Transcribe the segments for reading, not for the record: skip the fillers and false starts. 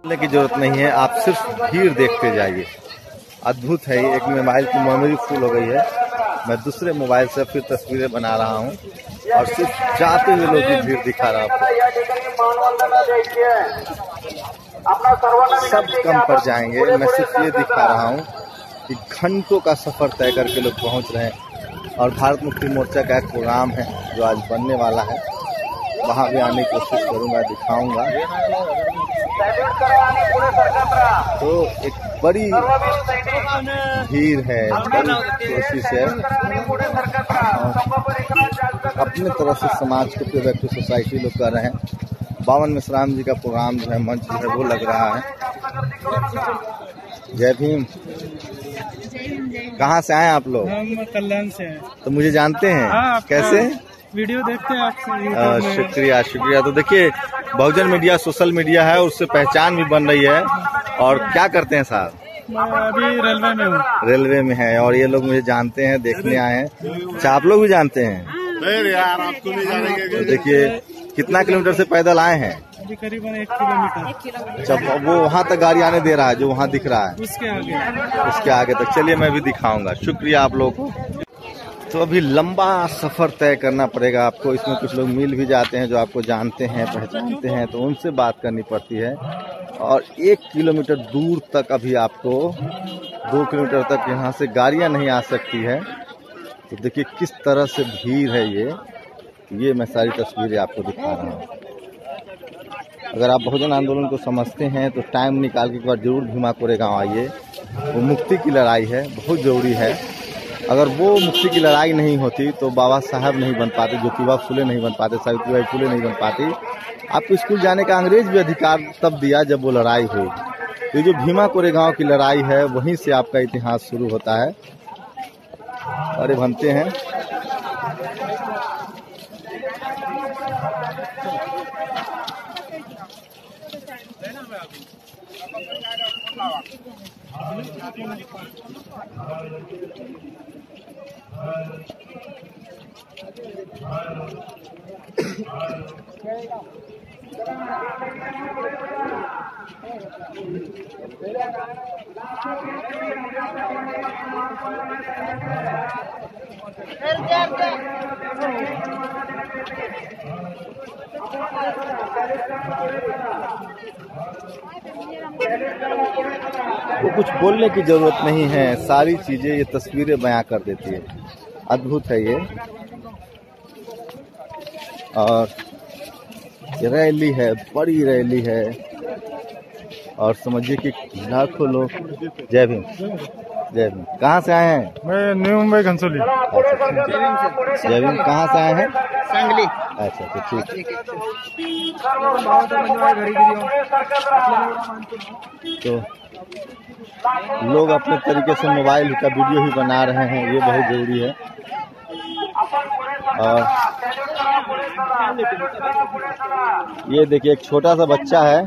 बोलने की जरूरत नहीं है, आप सिर्फ भीड़ देखते जाइए। अद्भुत है। एक मोबाइल की मेमोरी फुल हो गई है, मैं दूसरे मोबाइल से फिर तस्वीरें बना रहा हूँ और सिर्फ जाते हुए लोगों की भीड़ दिखा रहा हूँ। सब कम पड़ जाएंगे, मैं सिर्फ ये दिखा रहा हूँ कि घंटों का सफर तय करके लोग पहुँच रहे हैं। और भारत मुक्ति मोर्चा का एक प्रोग्राम है जो आज बनने वाला है, वहाँ भी आने की कोशिश करूँगा, दिखाऊंगा। तो एक बड़ी भीड़ है, बड़ी कोशिश है अपने तरफ से समाज को प्रोडक्टिव सोसाइटी लोग कर रहे हैं। 52 मिश्राम जी का प्रोग्राम जो है, मंच जो है वो लग रहा है। जय भीम। कहाँ से आए आप लोग? हम कल्याण से हैं। तो मुझे जानते हैं? हाँ, कैसे? वीडियो देखते हैं आपसे। शुक्रिया शुक्रिया। तो देखिए, बहुजन मीडिया सोशल मीडिया है, उससे पहचान भी बन रही है। और क्या करते हैं साहब? मैं अभी रेलवे में हूँ। रेलवे में है और ये लोग मुझे जानते हैं, देखने आए हैं। अच्छा, आप लोग भी जानते हैं? नहीं यार, आपको नहीं जानेंगे। तो देखिए, कितना किलोमीटर से पैदल आए हैं? अभी करीबन 1 किलोमीटर। अच्छा, वो वहाँ तक गाड़ी आने दे रहा है जो वहाँ दिख रहा है? उसके आगे तक। चलिए, मैं भी दिखाऊंगा। शुक्रिया आप लोगों को। तो अभी लंबा सफर तय करना पड़ेगा आपको। इसमें कुछ लोग मिल भी जाते हैं जो आपको जानते हैं, पहचानते हैं, तो उनसे बात करनी पड़ती है। और 1 किलोमीटर दूर तक अभी आपको 2 किलोमीटर तक यहाँ से गाड़ियाँ नहीं आ सकती है। तो देखिए किस तरह से भीड़ है। ये मैं सारी तस्वीरें आपको दिखा रहा हूँ। अगर आप बहुजन आंदोलन को समझते हैं तो टाइम निकाल के एक बार जरूर भीमा कोरेगांव आइए। वो मुक्ति की लड़ाई है, बहुत जरूरी है। अगर वो मुक्ति की लड़ाई नहीं होती तो बाबा साहब नहीं बन पाते, ज्योतिबा फुले नहीं बन पाते, सावित्रीबाई फुले नहीं बन पाती। आपको स्कूल जाने का अंग्रेज भी अधिकार तब दिया जब वो लड़ाई हुई। तो जो भीमा कोरेगांव की लड़ाई है, वहीं से आपका इतिहास शुरू होता है। अरे बनते हैं। वो कुछ बोलने की जरूरत नहीं है, सारी चीजें ये तस्वीरें बयां कर देती है। अद्भुत है ये। और ये रैली है, बड़ी रैली है। और समझिए कि लाखों लोग। जय भीम। जय भीम। कहाँ से आए हैं? मैं न्यू मुंबई घनसोली। जय भीम। कहाँ से आए हैं? सांगली। अच्छा अच्छा, ठीक। तो लोग अपने तरीके से मोबाइल का वीडियो ही बना रहे हैं, ये बहुत जरूरी है। और ये देखिए, एक छोटा सा बच्चा है।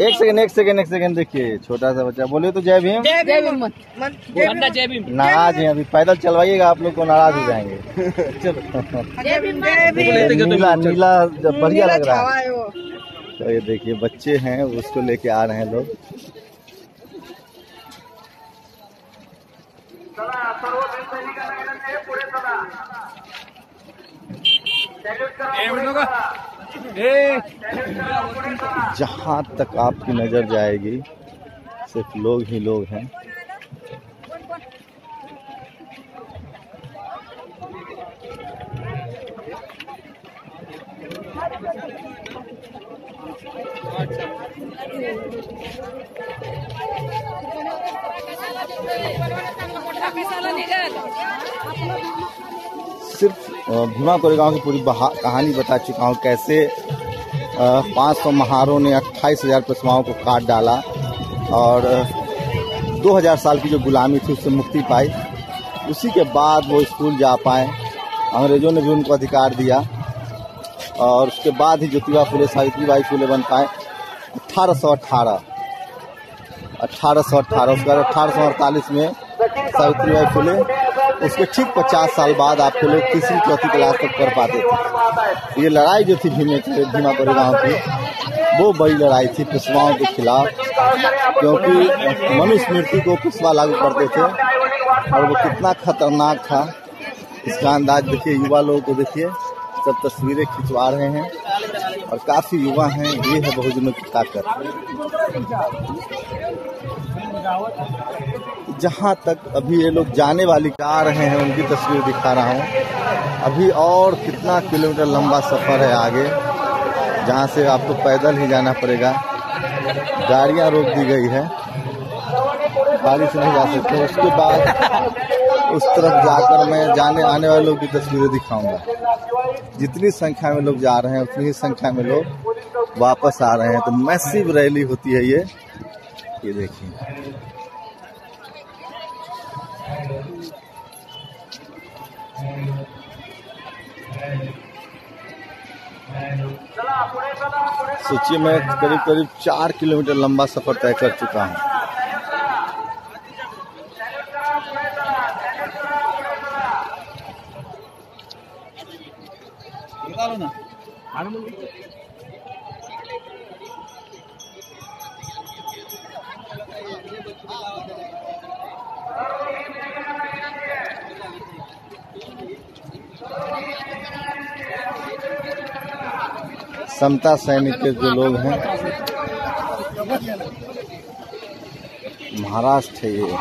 एक सेकंड देखिए, छोटा सा बच्चा। बोले तो जय भीम। जय भीम। नाराज हैं अभी, पैदल चलवाइएगा, आप लोग को नाराज हो जाएंगे। नीला जब बढ़िया लग रहा है। तो ये देखिए, बच्चे हैं, उसको लेके आ रहे हैं लोग। जहाँ तक आपकी नजर जाएगी सिर्फ लोग ही लोग हैं। सिर्फ भीमा कोरेगांव की पूरी कहानी बता चुका हूँ, कैसे 500 महारों ने 28,000 पेशवाओं को काट डाला और 2000 साल की जो गुलामी थी उससे मुक्ति पाई। उसी के बाद वो स्कूल जा पाए, अंग्रेजों ने भी उनको अधिकार दिया और उसके बाद ही ज्योतिबा फुले सावित्रीबाई फुले बन पाए। 1818 उसके बाद 1848 में सावित्रीबाई फुले उसके ठीक 50 साल बाद आपके लोग तीसरी चौथी क्लास तक कर पाते थे। ये लड़ाई जो थी भीमापुरी गांव की, वो बड़ी लड़ाई थी पेशवाओं के खिलाफ, क्योंकि मनुस्मृति को पेशवा लागू करते थे और वो कितना खतरनाक था इसका अंदाज देखिए। युवा लोगों को देखिए, सब तस्वीरें खिंचवा रहे हैं और काफी युवा हैं। ये है बहुजनों की ताकत। जहाँ तक अभी ये लोग जाने वाली जा रहे हैं उनकी तस्वीर दिखा रहा हूँ। अभी और कितना किलोमीटर लंबा सफर है आगे, जहाँ से आपको पैदल ही जाना पड़ेगा। गाड़ियाँ रोक दी गई है, गाड़ी से नहीं जा सकते। उसके बाद उस तरफ जाकर मैं जाने आने वाले लोगों की तस्वीरें दिखाऊंगा। जितनी संख्या में लोग जा रहे हैं उतनी ही संख्या में लोग वापस आ रहे हैं। तो मैसिव रैली होती है ये देखिए। सोचिए, मैं करीब 4 किलोमीटर लंबा सफर तय कर चुका हूँ। समता सैनिक के जो लोग हैं, महाराष्ट्र है ये।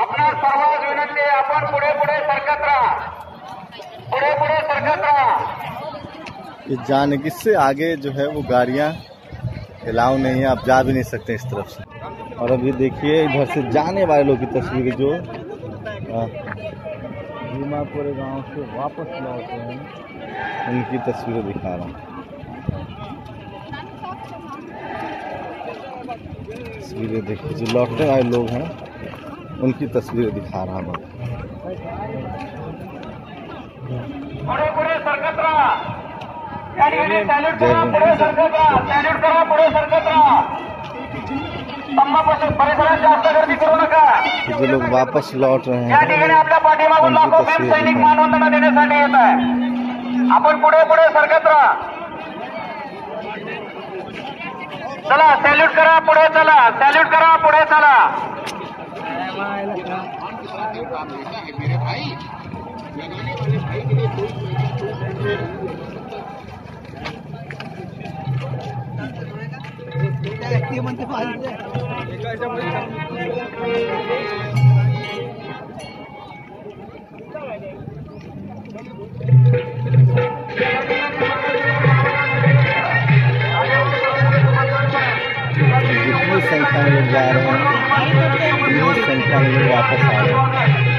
अपना सर्वांस विनंती, आपण पुढे सरकत राहा, पुढे सरकत राहा। ये जाने किससे आगे जो है वो गाड़ियां अलाउ नहीं है, आप जा भी नहीं सकते इस तरफ से। और अभी देखिए इधर से जाने वाले लोग की तस्वीर जो भीमापुरी गांव से वापस लौटे हैं उनकी तस्वीरें दिखा रहा हूँ। तस्वीरें देखिए, जो लौटने वाले लोग हैं उनकी तस्वीरें दिखा रहा हूँ। पुढे सरकत राहा, सैल्यूट करा, पुढे सरकत राहा, सैल्यूट करा, पुढे सरकत राहा। परिसरात जास्त गर्दी करू नका। जो लोग वापस लौट रहे हैं या ठिकाणी आपल्या पाठीमागून लाखो भीम सैनिक मानवंदना देण्यासाठी येत आहे। आपण पुढे सरकत राहा। चला, सॅल्यूट करा, पुढे चला, सॅल्यूट करा, पुढे चला। जितनी संख्या में लोग जा रहे हैं उतनी संख्या में लोग वापस आ रहे हैं।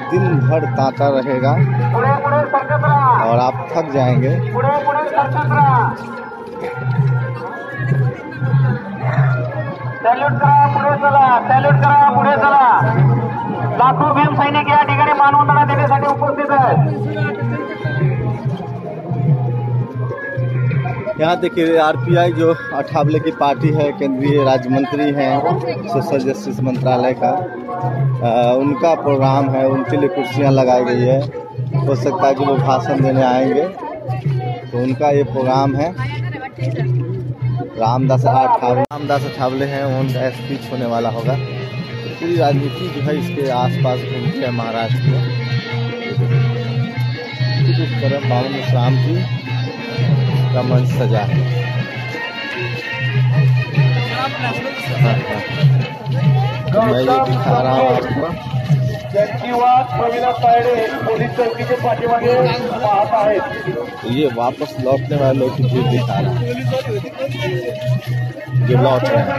दिन भर तांता रहेगा और आप थक जाएंगे। सॅल्यूट करा, पुढे चला, सॅल्यूट करा, पुढे चला। लाखो भीम सैनिक या ठिकाणी मानवंदना देण्यासाठी उपस्थित आहेत। यहाँ देखिए आरपीआई जो अठावले की पार्टी है, केंद्रीय राज्य मंत्री हैं सोशल जस्टिस मंत्रालय का, उनका प्रोग्राम है, उनके लिए कुर्सियां लगाई गई है। हो सकता है कि वो भाषण देने आएंगे, तो उनका ये प्रोग्राम है। रामदास अठावले हैं, उनका स्पीच होने वाला होगा। तो पूरी राजनीति जो है इसके आसपास घूमती है महाराष्ट्र में। इस तरफ बावन विश्राम जी का मंच सजा है। मैं ये दिखा रहा हूँ आपको। ये वापस लौटने वाले लोग की भीड़ दिखा रहा है, जो लौट रहे हैं।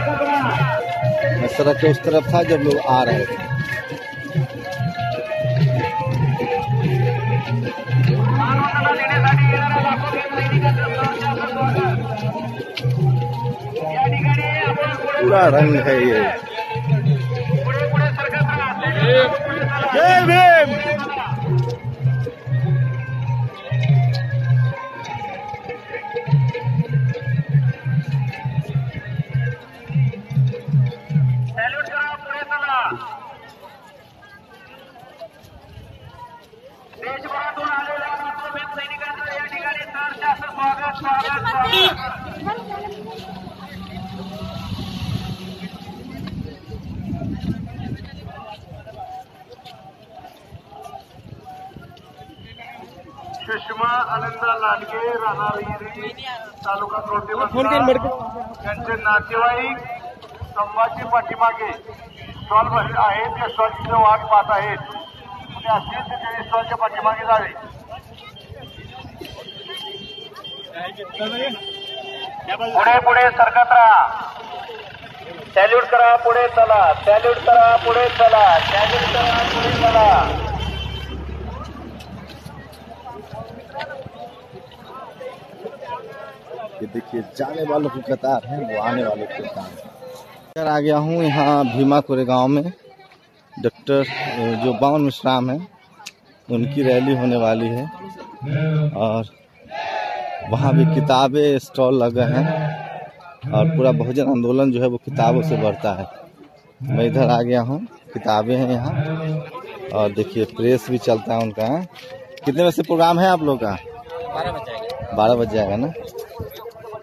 मैं सड़क के उस तरफ था जब लोग आ रहे थे। पूरा रंग है ये। जय भीम। देशभरातून आलेल्या राष्ट्रभीम सैनिकांचं या ठिकाणी सहर्ष स्वागत। सुषमा आनंद लांडगे, राहणार तालुका कवठे, त्यांचे नातेवाईक स्तंभाच्या पाठीमागे स्टॉल भरले आहेत, त्या स्टॉलची वाट पाहत आहेत। असतील तर त्यांनी स्टॉलच्या पाठीमागे जावे। पुढे पुढे सरकत राहा, सॅल्यूट करा, पुढे चला, सॅल्यूट करा, पुढे चला, सॅल्यूट करा, पुढे चला। ये देखिए जाने वालों की कतार है, वो आने वालों की कतार। आ गया हूँ यहाँ भीमा कोरेगांव में। डॉक्टर जो बावन विश्राम है उनकी रैली होने वाली है और वहाँ भी किताबें स्टॉल लगे हैं और पूरा बहुजन आंदोलन जो है वो किताबों से बढ़ता है। मैं इधर आ गया हूँ, किताबें हैं यहाँ और देखिए प्रेस भी चलता है उनका। कितने बजे से प्रोग्राम है आप लोग का? 12 बज जाएगा ना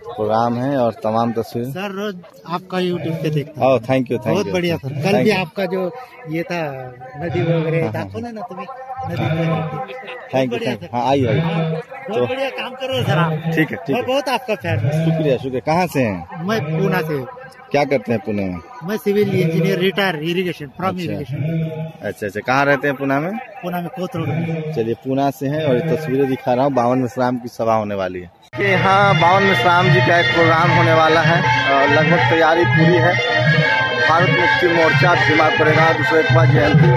प्रोग्राम है और तमाम तस्वीर। सर रोज आपका यूट्यूब पे देखता हूँ। ओह थैंक यू बहुत बढ़िया सर। कल भी आपका जो ये था नदी वगैरह दाखवलं ना तुम्ही नदी। Thank you. हाँ आइए बहुत बढ़िया काम कर रहे हो सर आप। ठीक है ठीक है, बहुत आपका फैन हूँ। शुक्रिया शुक्रिया। कहाँ से हैं? मैं पूना से। क्या करते हैं पुणे में? मैं civil engineer retire irrigation from irrigation. अच्छा अच्छा, कहाँ रहते हैं पुणे में? पूना में कोत रोड में। चलिए पूना से हैं और ये तस्वीरें दिखा रहा हूँ। बावन विश्राम की सभा होने वाली है कि यहाँ बावन विश्राम जी का एक प्रोग्राम होने वाला है और लगभग तैयारी पूरी है। भारत मुक्ति मोर्चा भीमा कोरेगांव दूसरे जयंती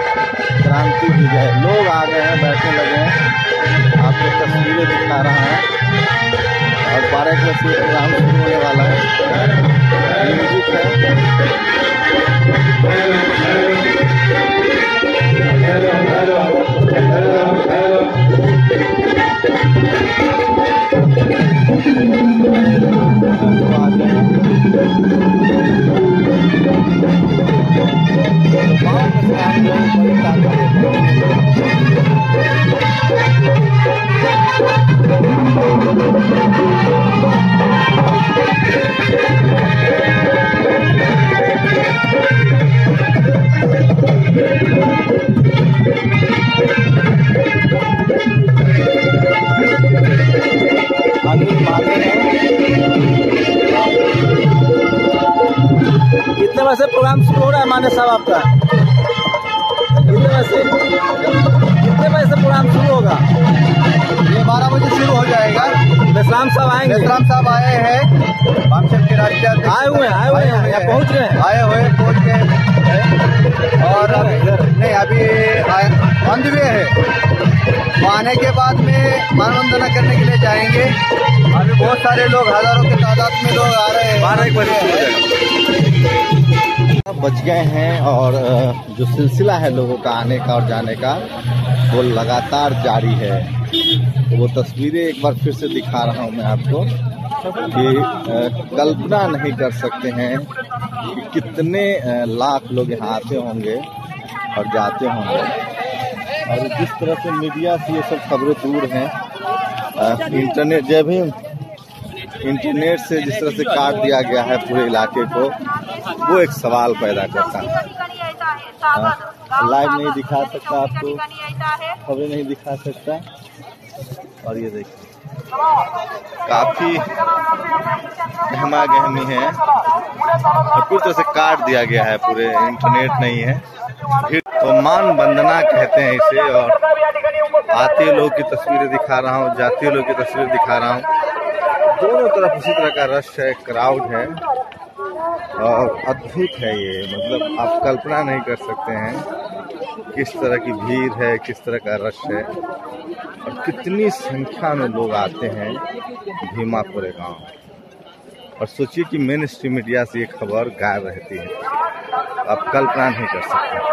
क्रांति विजय, लोग आ गए हैं, बैठने लगे हैं। आपको तस्वीरें दिखा रहा है और 12 बजे से प्रोग्राम शुरू होने वाला है। म्यूजिक कितने बजे प्रोग्राम शुरू हो रहा है माने साहब आपका? कितने बजे से प्रोग्राम शुरू होगा? ये 12 बजे शुरू हो जाएगा। विश्राम साहब आएंगे? विश्राम साहब आए हैं, वामशक्ति के राज्य आए हुए हैं, यहाँ पहुँच गए और अभी ऑन द वे है। आने के बाद में मानवंदना करने के लिए जाएंगे। अभी बहुत सारे लोग, हजारों की तादाद में लोग आ रहे हैं। 12 बज गए हैं और जो सिलसिला है लोगों का आने का और जाने का वो लगातार जारी है। तो वो तस्वीरें एक बार फिर से दिखा रहा हूँ मैं आपको कि कल्पना नहीं कर सकते हैं कि कितने लाख लोग यहाँ आते होंगे और जाते होंगे। और जिस तरह से मीडिया से ये सब खबरें दूर हैं, इंटरनेट। जय भीम। इंटरनेट से जिस तरह से काट दिया गया है पूरे इलाके को, वो एक सवाल पैदा करता है। लाइव नहीं दिखा सकता आपको, खबरें नहीं दिखा सकता। और ये देखिए काफी गहमा गहमी है और पूरी तरह से काट दिया गया है, पूरे इंटरनेट नहीं है। तो मान वंदना कहते हैं इसे। और आते लोग की तस्वीरें दिखा रहा हूँ, जातीय लोग की तस्वीर दिखा रहा हूँ। दोनों तरफ उसी तरह का रश है, क्राउड है और अद्भुत है ये। मतलब आप कल्पना नहीं कर सकते हैं किस तरह की भीड़ है, किस तरह का रश है और कितनी संख्या में लोग आते हैं भीमापुरे गांव। और सोचिए कि मेन स्ट्रीम मीडिया से ये खबर गायब रहती है, आप कल्पना नहीं कर सकते।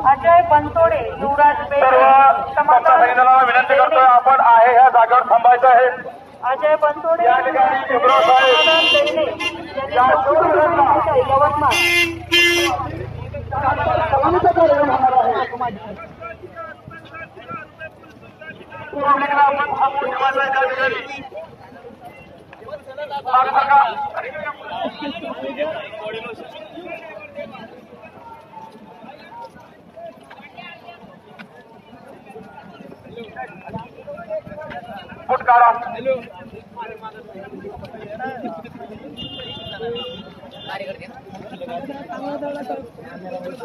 अजय बनसोडे, युवराज सर्व विनंती करतोय, आपण आहे ह्या जागेवर थांबायचं आहे। अजय बनसोडे या ठिकाणी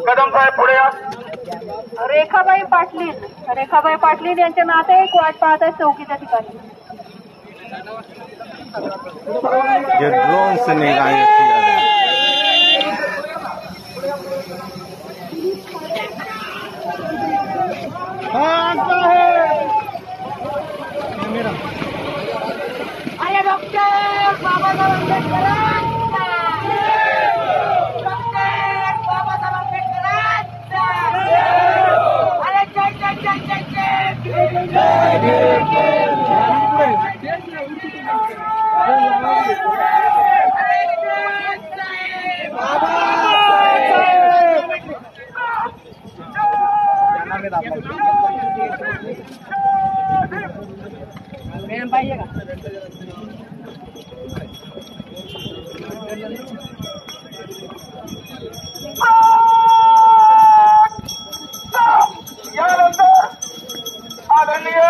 कदम साहेब पुढे या। रेखाबाई पाटलीन यांचे नाते एक वाट पाहत आहे चौकीच्या ठिकाणी। ये ड्रोन से निगरानी रखी जा रही है। डॉक्टर बाबासाहेब आंबेडकरांचा, डॉक्टर बाबासाहेब आंबेडकरांचा, अरे जय जय जय जय मैम पाइएगा। यानंतर आदरणीय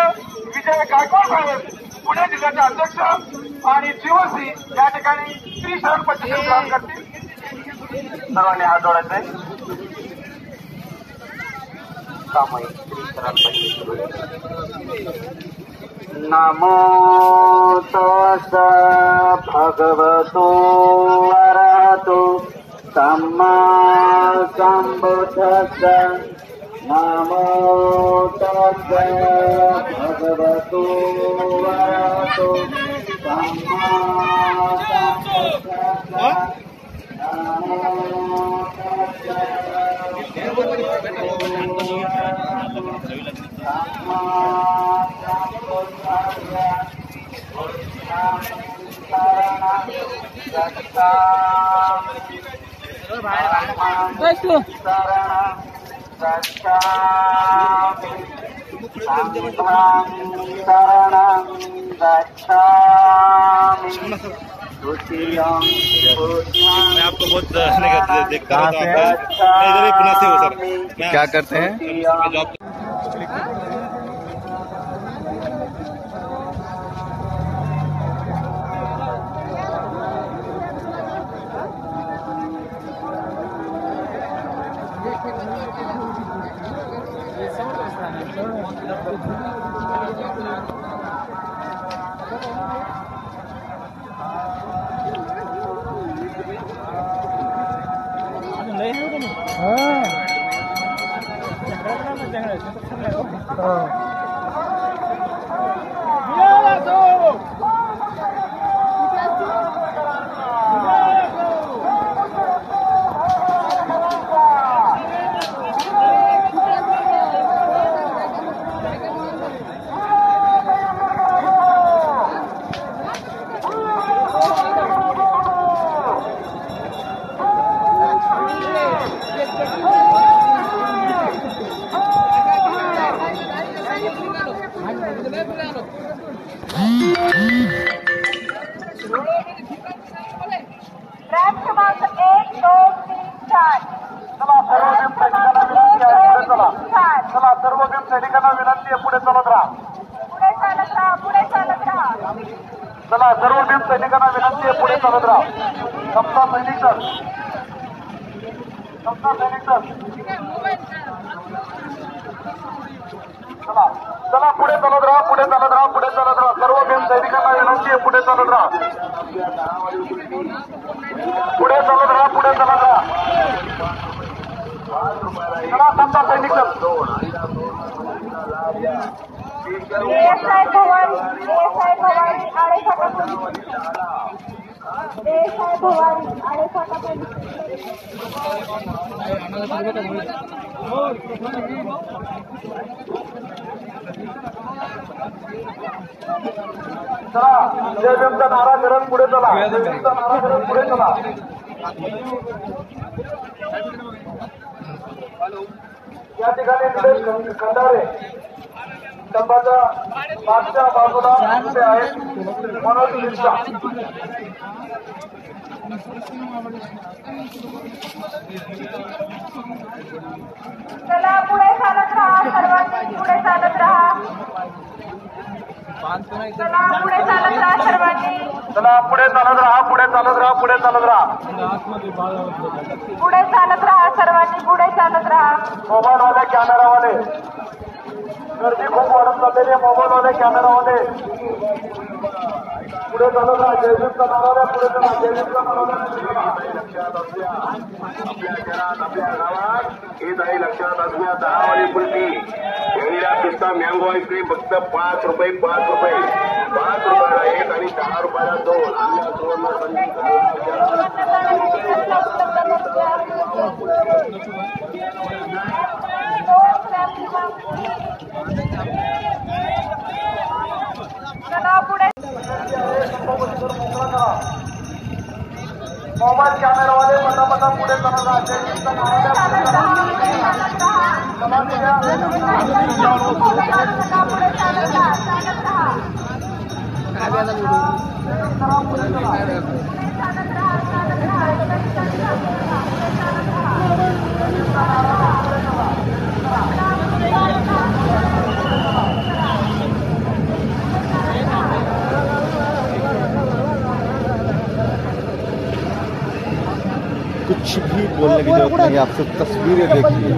विजय गायकवाड साहेब पुणे जिल्ह्याचे अध्यक्ष आणि जीवसी या ठिकाणी श्रीशरण पद्धतीने ग्रहण करतील। सर्वांनी हात जोडायचे। सामूहिक श्रीशरण पद्धती। नमो तस्स भगवतो अरहतो सम्मा सम्बुद्धस्स। नमो तस्स भगवतो अरहतो सम्मा सम्बुद्धस्स। नमो मैं आपको बहुत देखता हूँ, इधर ही पुणे से हो सर। क्या करते हैं? जॉब रॅम्प क्रमांक 1, 2, 3, 4. चला सर्व भीम सैनिकांना विनंती आहे पुढे चला. चला सर्व भीम सैनिकांना विनंती आहे पुढे चालत राहा. पुढे चालत राहा, पुढे चालत राहा. चला सर्व भीम सैनिकांना विनंती आहे पुढे चालत राहा. समता सैनिक दल, समता सैनिक दल. चला चला पुढे चालत राहा, पुढे चालत राहा, पुढे चालत राहा. सर्व भीम सैनिकांना विनंती आहे पुढे चालत राहा. पुढे चालत राहा, पुढे चालत राहा. चला समता सैनिक दल. देसाई भवानी, देसाई भवानी आळेफाटा पोलीस. देसाई भवानी आळेफाटा पोलीस. चला जय भीमचा नारा करत पुढे चला. जय भीमचा नारा करत पुढे चला. या ठिकाणी निलेश खंडारे स्तंभाच्या मागच्या बाजूला उभे आहेत. मनोज मिश्रा. चला पुढे चालत राहा, सर्वांनी पुढे चालत राहा. चला पुढे चालत राहा सर्वांनी. चला पुढे चालत राहा, पुढे चालत राहा, पुढे चालत राहा. पुढे चालत राहा सर्वांनी, पुढे चालत राहा. मोबाईलवाले कॅमेरावाले गर्दी खूप वाढत चाललेली आहे. मोबाईलवाले कॅमेरावाले पुढे चालत राहा. जयदीपचा नारा पुढे चला. जयदीपचा नारा लक्षात असल्या आपल्या घरात आपल्या गावात हे नाही लक्षात असल्या 10 वाली कुल्फी व्हॅनिला पिस्ता मँगो आईस्क्रीम फक्त 5 रुपये 5 रुपये 5 रुपयाला 1 आणि 10 रुपयाला 2. आपल्या सुवर्ण चला पुढे. मोबाईल कॅमेरावाले पटापटा पुढे चालत राहा. जयदीपचा नारा चालत राहा, पुढे चालत राहा. चला द्या. पुढे चालत राहा, पुढे चालत राहा, चालत राहा. पुढे चालत राहा, चालत राहा, चालत राहा. कुछ भी बोलने की जरूरत नहीं, आप सिर्फ तस्वीरें देखिए.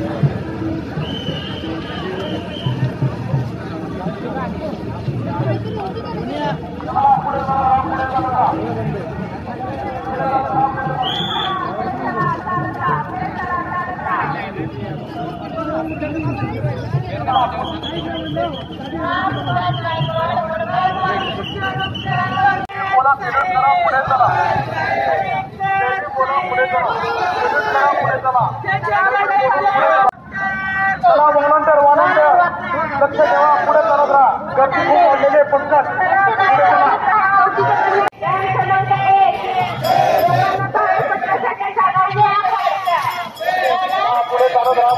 चला व्हॉलंटियर व्हॉलंटियर लक्ष ठेवा. पुढे चालत राहा. गर्दी खूप वाढलेली आहे. पंकज पुढे चालत राहा. पुढे चालत राहा.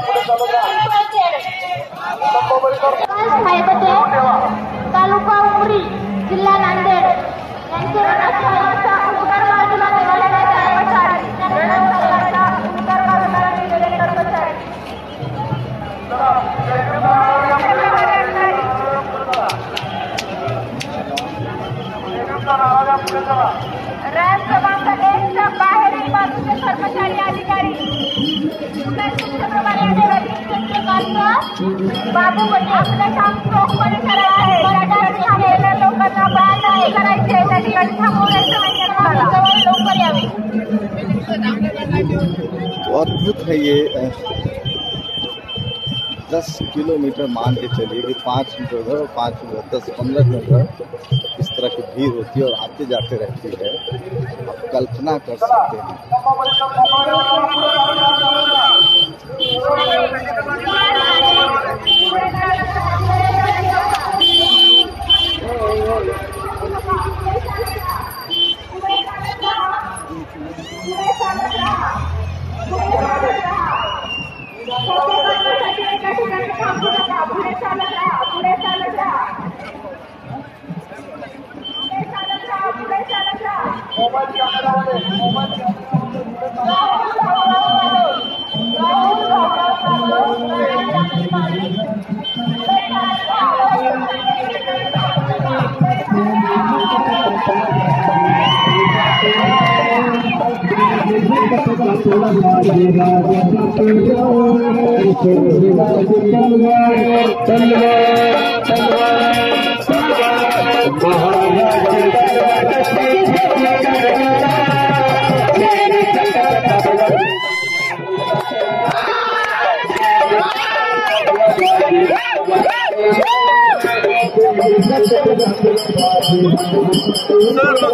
तालुका उमरी जिल्हा नांदेड यांचे उत्तर बाजूला निघालेले कर्मचारी उत्तर बाजूला निघालेले कर्मचारी. रॅम्प क्रमांक 1च्या बाहेरील बाजूचे कर्मचारी अधिकारी बाबू आपलं काम चोखपणे करायचं आहे. थांबलेल्या लोकांना बाहेर नाही करायचे. त्या ठिकाणी थांबवण्याचं लवकर यावे. अद्भुत है ये. 10 किलोमीटर मान के चलिए कि 5 मीटर उधर और 5 मीटर 10-15 किलोमीटर इस तरह की भीड़ होती है और आते जाते रहती है. आप कल्पना कर सकते हैं. पुढे चालत राहा.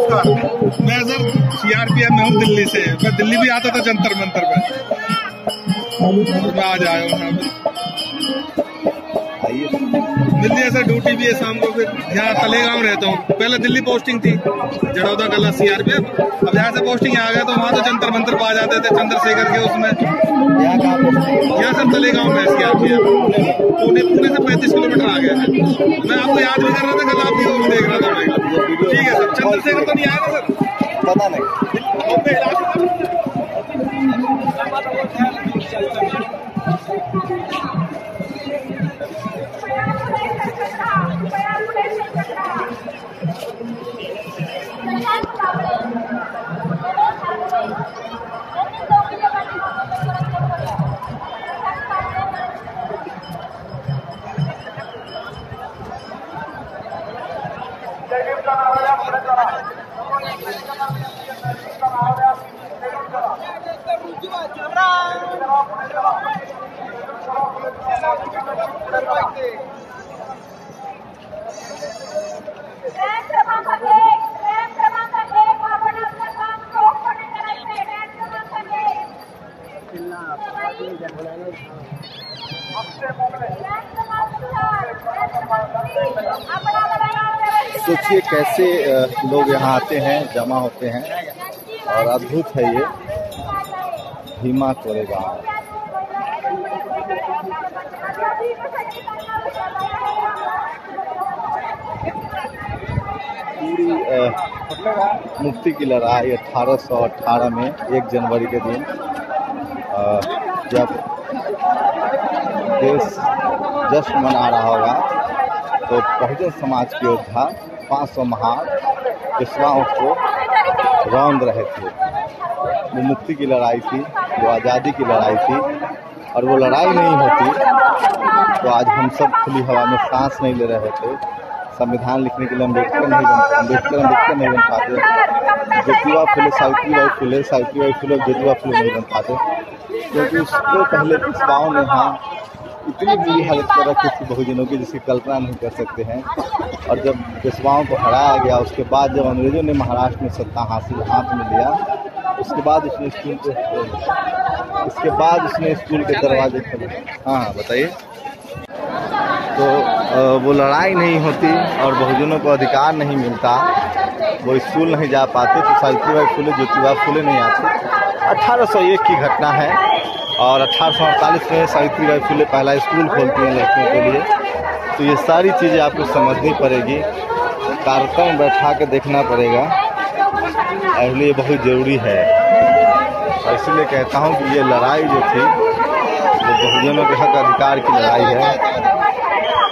नमस्कार, मैं सर CRPF में हूँ दिल्ली से। मैं दिल्ली भी आता था जंतर मंतर पे, मैं आज आया हूँ। दिल्ली ऐसा ड्यूटी भी है शाम को, फिर यहाँ तलेगांव रहता हूँ। पहले दिल्ली पोस्टिंग थी, जड़ौदा कला CRPF। अब यहाँ से पोस्टिंग आ गया तो वहाँ तो जंतर मंतर पे आ जाते थे, चंद्रशेखर के उसमें। यहाँ सर तलेगांव में CRPF, पुणे से 35 किलोमीटर आ गया है। मैं आपको याद भी कर रहा था, कल आप भी देख रहा था मैं। ठीक है सर, चंद्रशेखर तो नहीं आएगा सर? पता नहीं। सोचिए कैसे लोग यहाँ आते हैं, जमा होते हैं, और अद्भुत है ये भीमा कोरेगांव। पूरी मुक्ति की लड़ाई 1818 में 1 जनवरी के दिन जब देश जश्न मना रहा होगा तो बहुजन समाज के योद्धा 500 महार पेशवाओं को रौंद रहे थे। वो मुक्ति की लड़ाई थी, वो आज़ादी की लड़ाई थी, और वो लड़ाई नहीं होती तो आज हम सब खुली हवा में सांस नहीं ले रहे थे। संविधान लिखने के लिए अम्बेडकर नहीं बन पाते, ज्योतिबा फुले, सावित्रीबाई फुले, ज्योतिबा फुले नहीं बन पाते, क्योंकि उसको पहले पेशवाओं ने यहाँ इतनी बुरी हालत कर रखी थी बहुजनों की, जिसकी कल्पना नहीं कर सकते हैं। और जब पेशवाओं को हराया गया, उसके बाद जब अंग्रेजों ने महाराष्ट्र में सत्ता हाथ में लिया, उसके बाद उसने स्कूल के दरवाजे खोले। हाँ बताइए। तो वो लड़ाई नहीं होती और बहुजनों को अधिकार नहीं मिलता, वो स्कूल नहीं जा पाते, तो सावित्रीबाई फुले, ज्योतिबा फुले नहीं आते। 1801 की घटना है, और 1848 में सावित्रीबाई फुले पहला स्कूल खोलती हैं लड़कियों के लिए। तो ये सारी चीज़ें आपको समझनी पड़ेगी, कार्यक्रम बैठा के देखना पड़ेगा, इसलिए ये बहुत ज़रूरी है। और इसलिए कहता हूँ कि ये लड़ाई जो थी वो बहुजनों के हक अधिकार की लड़ाई है।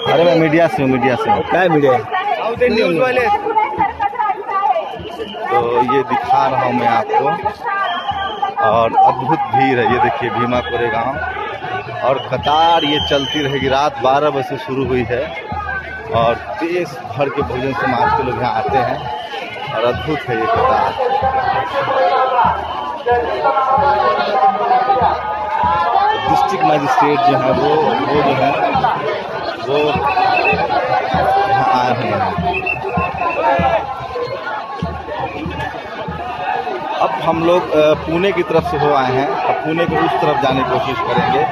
अरे मैं मीडिया से हूँ। क्या है मीडिया? न्यूज़ वाले। तो ये दिखा रहा हूँ मैं आपको, और अद्भुत भीड़ है। ये देखिए भीमा कोरेगांव, और कतार ये चलती रहेगी। रात 12 बजे से शुरू हुई है, और देश भर के बहुजन समाज के लोग यहाँ आते हैं, और अद्भुत है ये कतार। डिस्ट्रिक्ट मजिस्ट्रेट जो है वो यहाँ आए हैं। अब हम लोग पुणे की तरफ से हो आए हैं, अब पुणे को उस तरफ जाने की कोशिश करेंगे।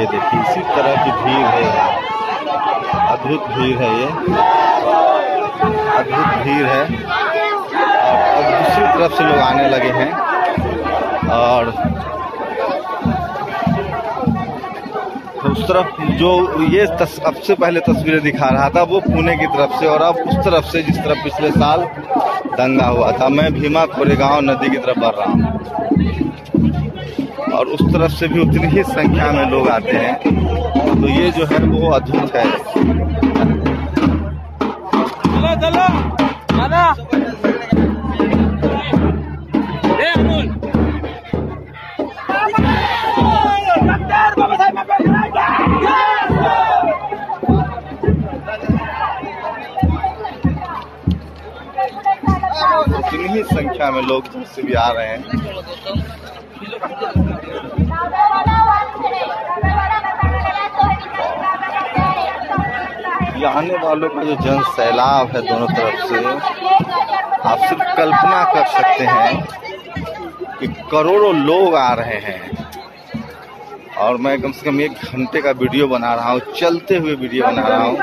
ये देखिए इसी तरह की भीड़ है, अद्भुत भीड़ है, ये अद्भुत भीड़ है। और दूसरी तरफ से लोग आने लगे हैं, और उस तरफ जो ये सबसे पहले तस्वीरें दिखा रहा था वो पुणे की तरफ से, और अब उस तरफ से जिस तरफ पिछले साल दंगा हुआ था। मैं भीमा कोरेगांव नदी की तरफ बढ़ रहा हूँ और उस तरफ से भी उतनी ही संख्या में लोग आते हैं, तो ये जो है वो अद्भुत है। इतनी ही संख्या में लोग से भी आ रहे हैं। ये आने वालों का जो जन सैलाब है दोनों तरफ से, आप सिर्फ कल्पना कर सकते हैं कि करोड़ों लोग आ रहे हैं। और मैं कम से कम 1 घंटे का वीडियो बना रहा हूँ, चलते हुए वीडियो बना रहा हूँ।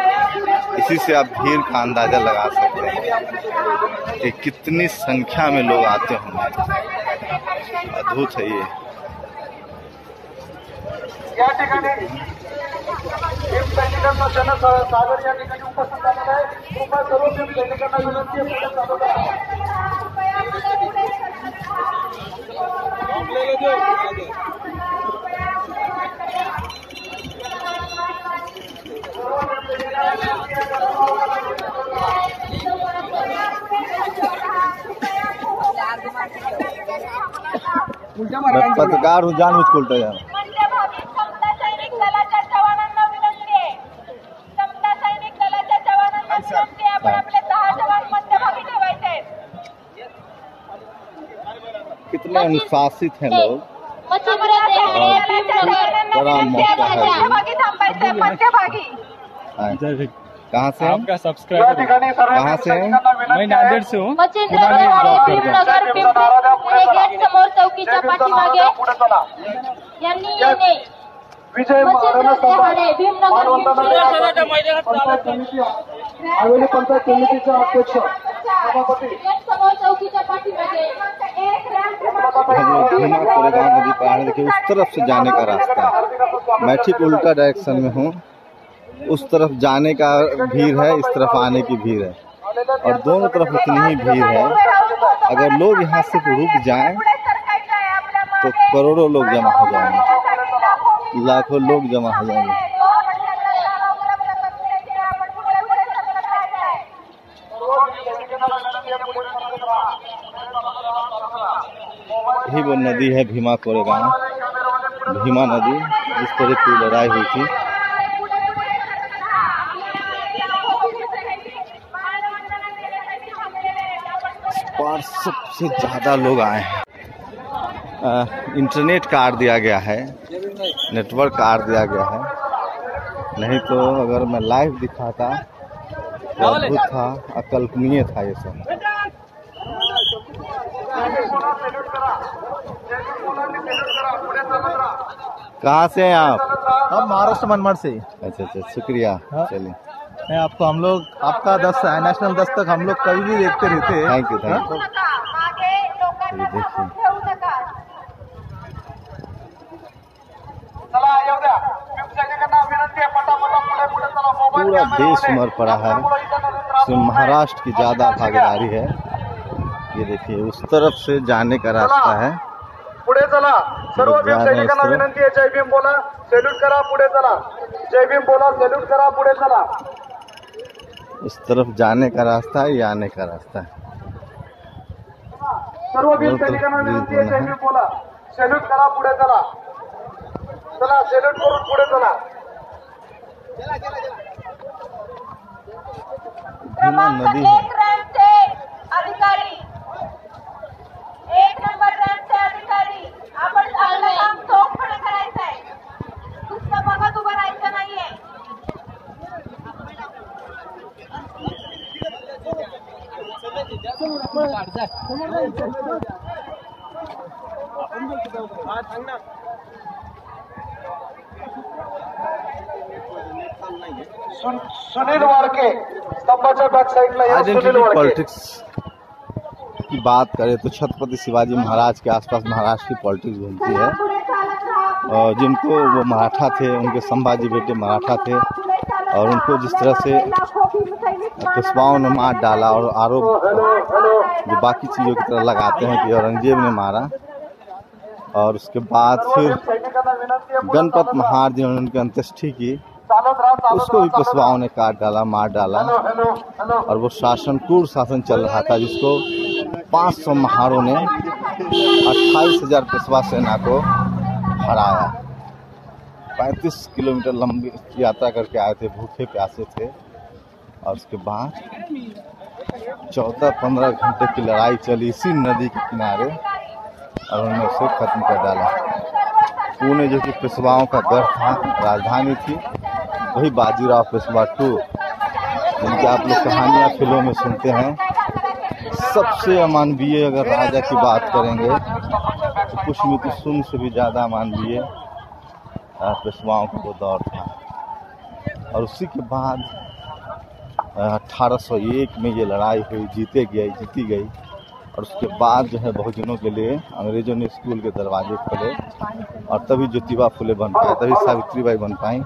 इसी से आप भीड़ का अंदाजा लगा सकते हैं कि कितनी संख्या में लोग आते होंगे। अद्भुत है ये। या ठिकाणी सैनिकांना जनसागर या ठिकाणी उपस्थित झालेला आहे। कृपया सर्व सैनिकांना विनंती आहे पुढे चालू करा। मैं पत्रकार हूँ, जानबूझ के उल्टा जा रहा हूँ। समता सैनिक दलाच्या जवानांना विनंती आहे, समता सैनिक दलाच्या जवानांना विनंती आहे, आपण आपले 10 जवान मध्यभागी ठेवायचे आहेत। कितने अनुशासित हैं लोग। मध्यभागी थांबायचे, मध्यभागी। कहाँ से? आपका सब्सक्राइबर कहाँ से हैं? मैं नांदेड़ से हूँ। गेट समोर चौकीच्या पाठीमागे यांनी येणे। विजय हवेली पंचायत समितीचे अध्यक्ष सभापती गेट समोर चौकीच्या पाठीमागे हम लोग भीमा कोरेगांव नदी पर आए। देखिए उस तरफ से जाने का रास्ता है, मैं ठीक उल्टा डायरेक्शन में हूँ। उस तरफ जाने का भीड़ है, इस तरफ आने की भीड़ है, और दोनों तरफ इतनी ही भीड़ है। अगर लोग यहाँ से रुक जाएं तो करोड़ों लोग जमा हो जाएंगे, लाखों लोग जमा हो जाएंगे। यही वो नदी है भीमा कोरेगांव, भीमा नदी जिस तरह की लड़ाई हुई थी। पर सबसे ज्यादा लोग आए हैं। इंटरनेट काट दिया गया है, नेटवर्क काट दिया गया है, नहीं तो अगर मैं लाइव दिखाता तो अद्भुत था, अकल्पनीय था ये सब। कहाँ से हैं आप? हम महाराष्ट्र मनमाड़ से। अच्छा अच्छा, शुक्रिया। चलिए आपको हम लोग आपका 10 नेशनल 10 तक हम लोग कभी भी देखते रहते हैं। Thank you thank you. देखिए पूरा देश मर पड़ा है, इसमें महाराष्ट्र की ज्यादा भागीदारी है। ये देखिए उस तरफ से जाने का रास्ता है। पुढे चला, सर्व भीम सैनिकांना विनंती आहे, जय भीम बोला, सैल्यूट करा, पुढे चला। जय भीम बोला, सैल्यूट करा, पुढे चला। इस तरफ जाने का रास्ता है, ये आने का रास्ता है। सर्व भीम सैनिकांना विनंती आहे, जय भीम बोला, सैल्यूट करा, पुढे चला। चला, सैल्यूट करून पुढे चला। भीमा नदी है। 1 रँकचे अधिकारी, 1 नंबर रँकचे अधिकारी, आपण आपलं काम चोखपणे करायचं आहे, नुसतं बघत उभं राहायचं नाहीये। सुनील वाड़के स्तंभाच्या बॅक साइडला या। सुनील वाड़के पॉलिटिक्स की बात करें तो छत्रपति शिवाजी महाराज के आसपास महाराष्ट्र की पॉलिटिक्स घूमती है, और जिनको वो मराठा थे, उनके संभाजी बेटे मराठा थे, और उनको जिस तरह से पेशवाओं ने मार डाला और आरोप जो बाकी चीज़ों की तरह लगाते हैं कि औरंगजेब ने मारा। और उसके बाद फिर गणपत महार जिन्होंने उनकी अंत्येष्टि की उसको भी पेशवाओं ने काट डाला, मार डाला। और वो शासन क्रूर शासन चल रहा था जिसको 500 महारों ने 28,000 पेशवा सेना को हराया। 35 किलोमीटर लंबी यात्रा करके आए थे, भूखे प्यासे थे। और उसके बाद 14-15 घंटे की लड़ाई चली इसी नदी के किनारे और उन्होंने उसे खत्म कर डाला। पुणे जो कि पेशवाओं का गढ़ था, राजधानी थी, वही बाजीराव पेशवा 2 जिनकी आप लोग कहानियाँ फिल्मों में सुनते हैं। सबसे अमानवीय अगर राजा की बात करेंगे तो पुष्यमित्र सुन से भी ज़्यादा अमानवीय पेशवाओं का वो दौर था। और उसी के बाद 1801 में ये लड़ाई हुई, जीती गई। और उसके बाद जो है बहुजनों के लिए अंग्रेजों ने स्कूल के दरवाजे खोले और तभी ज्योतिबा फुले बन पाए, तभी सावित्रीबाई बन पाई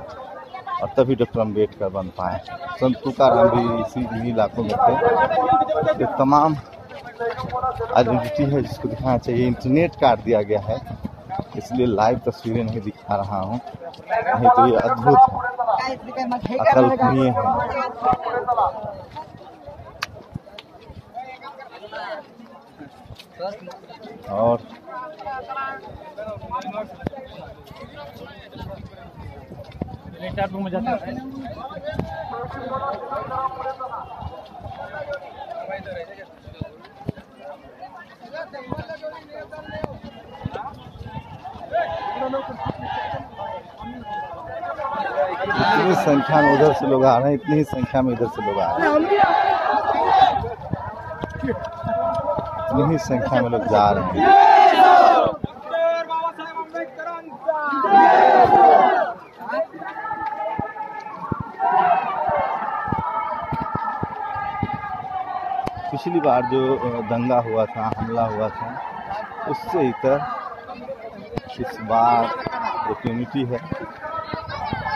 और तभी डॉक्टर अम्बेडकर बन पाए। संत तुकाराम भी इन्हीं इलाकों में थे। ये तमाम आइडेंटिटी है जिसको दिखाना चाहिए। इंटरनेट काट दिया गया है इसलिए लाइव तस्वीरें नहीं दिखा रहा हूँ, नहीं तो ये अद्भुत है, अकल्पनीय है। और में जाते हैं। इतनी संख्या में उधर से लोग आ रहे हैं, इतनी ही संख्या में इधर से लोग आ रहे हैं, इतनी ही संख्या में लोग जा रहे हैं। पिछली बार जो दंगा हुआ था, हमला हुआ था, उससे इतर इस बार एक यूनिटी है,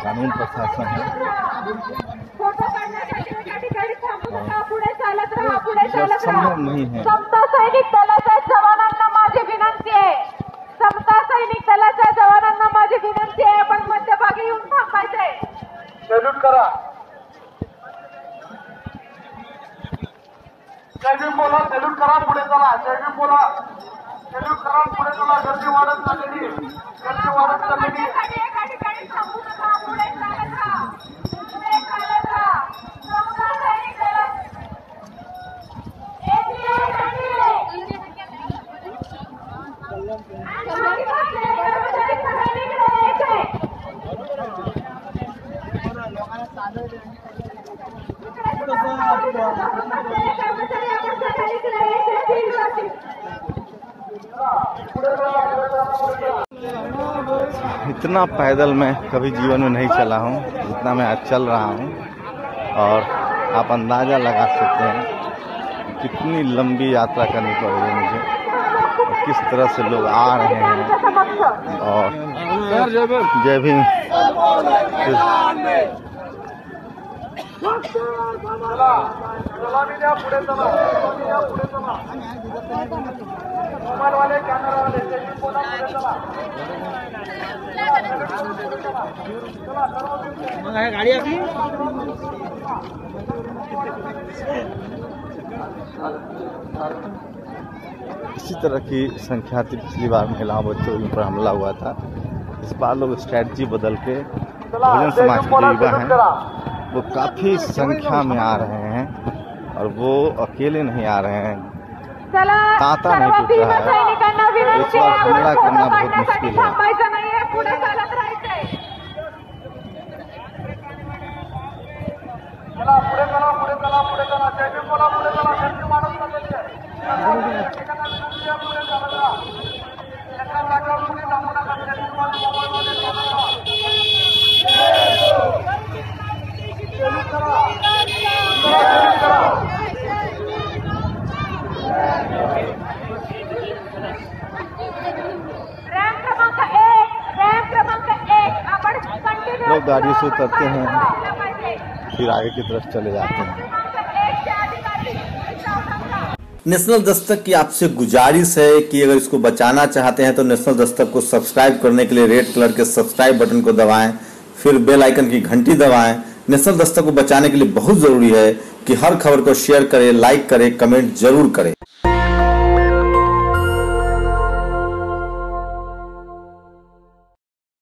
कानून प्रशासन है। संभव नहीं है। समता सैनिक दलाच्या जवानांना माझी विनंती आहे, समता सैनिक दलाच्या जवानांना माझी विनंती आहे, आपण मध्यभागी येऊन थांबायचंय। सॅल्यूट करा, जयभीम बोला, सॅल्यूट करा, पुढे चला, जयभीम बोला, सॅल्यूट करा, पुढे चला। गर्दी वाढत चाललेली, गर्दी वाढत चाललेली। एका ठिकाणी थांबू नका, पुढे चालत राहा, पुढे चालत राहा। समता सैनिक दला इतना पैदल मैं कभी जीवन में नहीं चला हूँ जितना मैं आज चल रहा हूँ। और आप अंदाज़ा लगा सकते हैं कितनी लंबी यात्रा करनी पड़ेगी मुझे और किस तरह से लोग आ रहे हैं। और जय भीम। गाड़ी आपकी इसी तरह की संख्या थी पिछली बार महिलाओं बच्चों पर हमला हुआ था। इस बार लोग स्ट्रैटेजी बदल के बहुजन समाज के जो युवा हैं वो काफ़ी संख्या में आ रहे हैं और वो अकेले नहीं आ रहे हैं, तांता नहीं टूट रहा है। इस बार हमला करना बहुत मुश्किल है। लोग गाड़ी से उतरते हैं फिर आगे की तरफ चले जाते हैं। नेशनल दस्तक की आपसे गुजारिश है कि अगर इसको बचाना चाहते हैं तो नेशनल दस्तक को सब्सक्राइब करने के लिए रेड कलर के सब्सक्राइब बटन को दबाएं, फिर बेल आइकन की घंटी दबाएं। नेशनल दस्तक को बचाने के लिए बहुत जरूरी है कि हर खबर को शेयर करें, लाइक करें, कमेंट जरूर करें।